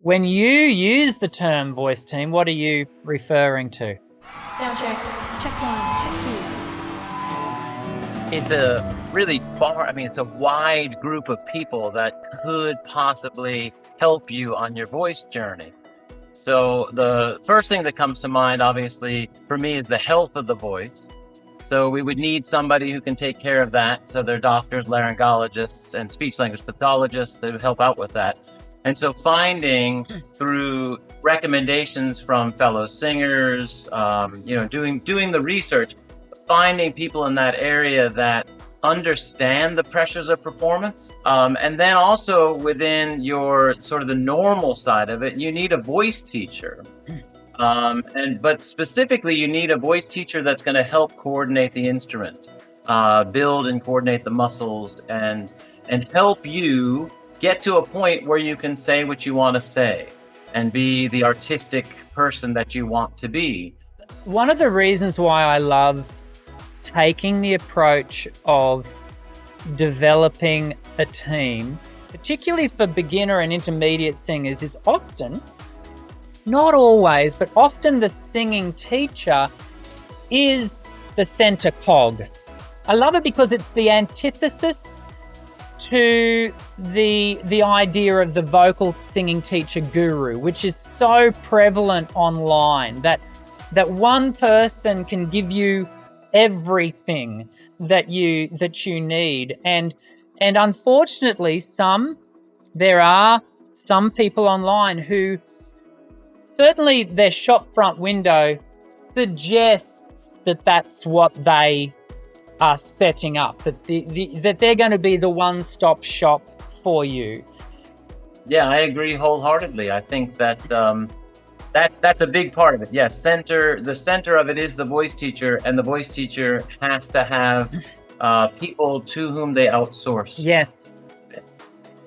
When you use the term voice team, what are you referring to? Sound check. Check one, check It's a really it's a wide group of people that could possibly help you on your voice journey. So the first thing that comes to mind, obviously, for me is the health of the voice. So we would need somebody who can take care of that. So they're doctors, laryngologists, and speech language pathologists that would help out with that. And so finding through recommendations from fellow singers, doing the research, finding people in that area that understand the pressures of performance. And then also within your sort of the normal side of it, you need a voice teacher. But specifically, you need a voice teacher that's going to help coordinate the instrument, build and coordinate the muscles, and help you get to a point where you can say what you want to say and be the artistic person that you want to be. One of the reasons why I love taking the approach of developing a team, particularly for beginner and intermediate singers, is often, not always, but often the singing teacher is the center cog. I love it because it's the antithesis to the idea of the vocal singing teacher guru, which is so prevalent online, that one person can give you everything that you need. And unfortunately, there are some people online who, certainly their shop front window suggests that that's what they are setting up, that that they're going to be the one-stop shop for you. Yeah, I agree wholeheartedly. I think that that's a big part of it. Yes, the center of it is the voice teacher, and the voice teacher has to have people to whom they outsource. Yes.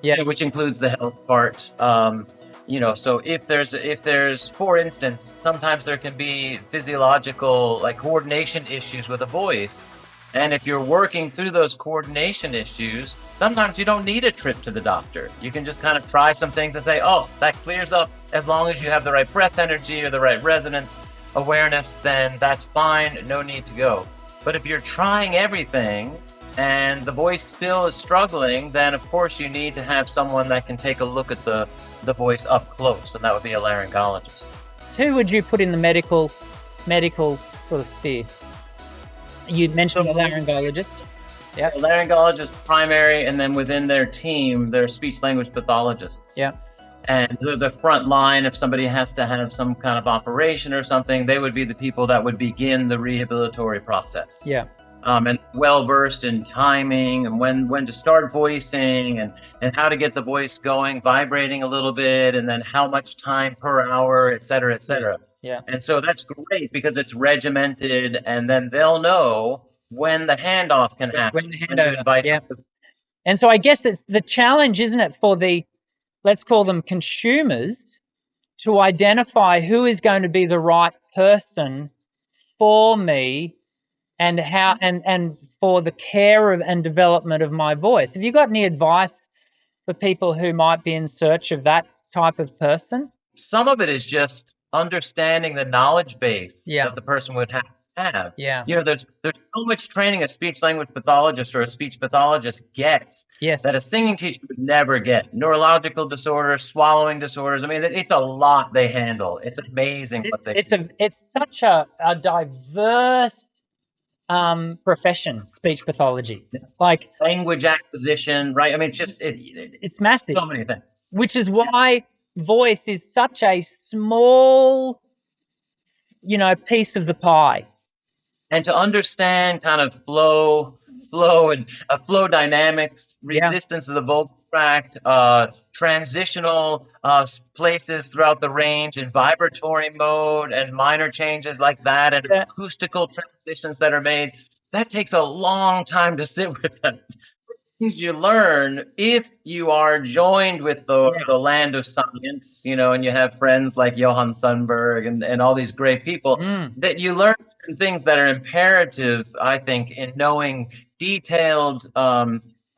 Yeah. Which includes the health part. So if there's, for instance, sometimes there can be physiological, like, coordination issues with a voice. And if you're working through those coordination issues, sometimes you don't need a trip to the doctor. You can just kind of try some things and say, oh, that clears up. As long as you have the right breath energy or the right resonance awareness, then that's fine. No need to go. But if you're trying everything and the voice still is struggling, then of course you need to have someone that can take a look at the voice up close, and that would be a laryngologist. So who would you put in the medical sort of sphere? You mentioned a laryngologist. Yeah, a laryngologist primary, and then within their team, they're speech language pathologists. Yeah. And the front line, if somebody has to have some kind of operation or something, they would be the people that would begin the rehabilitory process. Yeah. And well-versed in timing and when to start voicing and how to get the voice going, vibrating a little bit, and then how much time per hour, et cetera, et cetera. Yeah. And so that's great because it's regimented, and then they'll know when the handoff can happen. When the handoff, yeah. And so I guess it's the challenge, isn't it, for the, let's call them consumers, to identify who is going to be the right person for me and how and for the care of and development of my voice. Have you got any advice for people who might be in search of that type of person? Some of it is just understanding the knowledge base Yeah. that the person would have. Yeah. There's so much training a speech language pathologist or a speech pathologist gets, Yes. that a singing teacher would never get. Neurological disorders, swallowing disorders. I mean, it's a lot they handle. It's amazing what they do. It's such a diverse profession, speech pathology. Like language acquisition, right? I mean, it's massive. So many things. Which is why voice is such a small, piece of the pie. And to understand kind of flow and flow dynamics, resistance of the vocal tract, transitional places throughout the range in vibratory mode and minor changes like that, and acoustical transitions that are made, that takes a long time to sit with them. Things you learn if you are joined with the land of science, and you have friends like Johann Sundberg and all these great people, that you learn certain things that are imperative, I think, in knowing detailed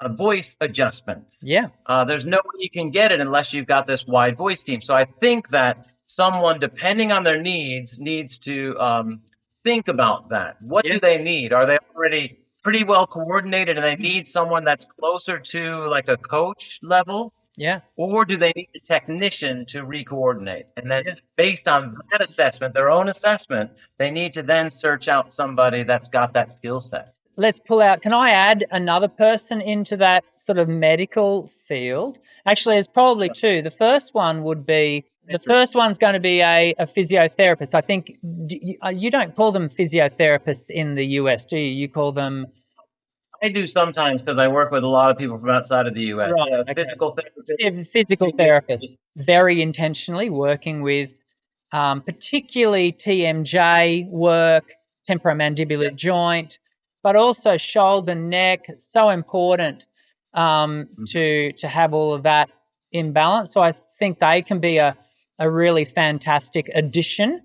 a voice adjustment. Yeah. There's no way you can get it unless you've got this wide voice team. So I think that someone, depending on their needs to think about that. What do they need? Are they already pretty well coordinated and they need someone that's closer to like a coach level? Yeah. Or do they need a technician to re-coordinate? And then based on that assessment, their own assessment, they need to then search out somebody that's got that skill set. Let's pull out, can I add another person into that sort of medical field? Actually, there's probably two. The first one would be, the first one's going to be a physiotherapist. I think you don't call them physiotherapists in the US, do you? You call them... I do sometimes because I work with a lot of people from outside of the US. Right, okay. Physical therapist. Physical therapist, very intentionally working with particularly TMJ work, temporomandibular joint, but also shoulder, neck. It's so important to have all of that in balance. So I think they can be a really fantastic addition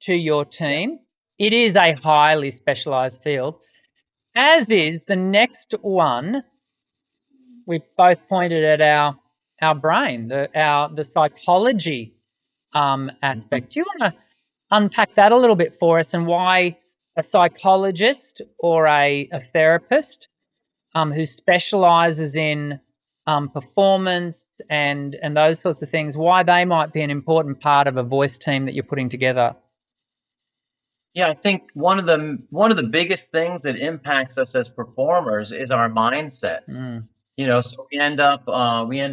to your team. It is a highly specialized field, as is the next one. We both pointed at our brain, the psychology aspect. Do you want to unpack that a little bit for us, and why a psychologist or a therapist who specializes in performance and those sorts of things, why they might be an important part of a voice team that you're putting together? Yeah, I think one of the biggest things that impacts us as performers is our mindset. So we end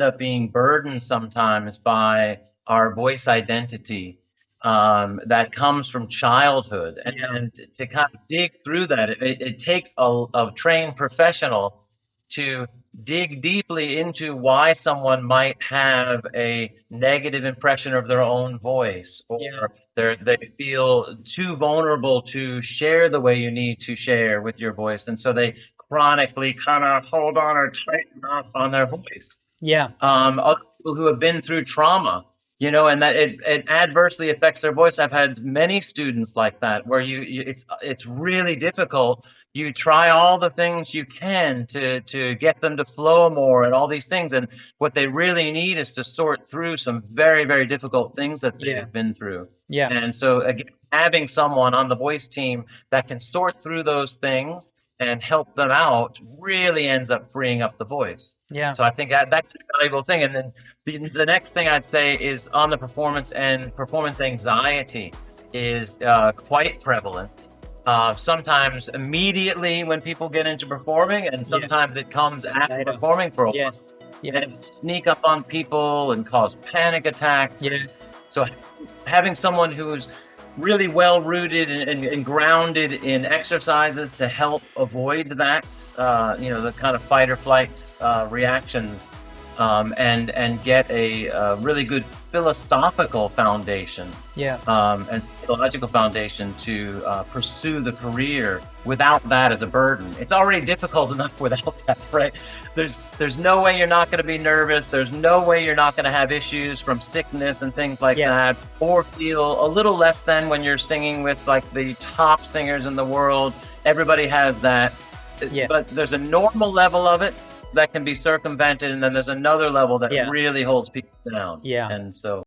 up being burdened sometimes by our voice identity that comes from childhood, and to kind of dig through that, it takes a trained professional to dig deeply into why someone might have a negative impression of their own voice, or they feel too vulnerable to share the way you need to share with your voice, and so they chronically kind of hold on or tighten up on their voice. Other people who have been through trauma, and that it adversely affects their voice. I've had many students like that, where it's really difficult. You try all the things you can to get them to flow more and all these things, and what they really need is to sort through some very, very difficult things that they've been through. And so again, having someone on the voice team that can sort through those things and help them out really ends up freeing up the voice. So I think that's a valuable thing. And then the next thing I'd say is on the performance end, performance anxiety is quite prevalent. Sometimes immediately when people get into performing, and sometimes it comes after performing for a while. And it sneak up on people and cause panic attacks. So having someone who's really well rooted and grounded in exercises to help avoid that, the kind of fight or flight reactions, and get a really good philosophical foundation, and psychological foundation to pursue the career without that as a burden. It's already difficult enough without that, right? There's no way you're not going to be nervous. There's no way you're not going to have issues from sickness and things like that, or feel a little less than when you're singing with like the top singers in the world. Everybody has that, but there's a normal level of it that can be circumvented, and then there's another level that really holds people down. And so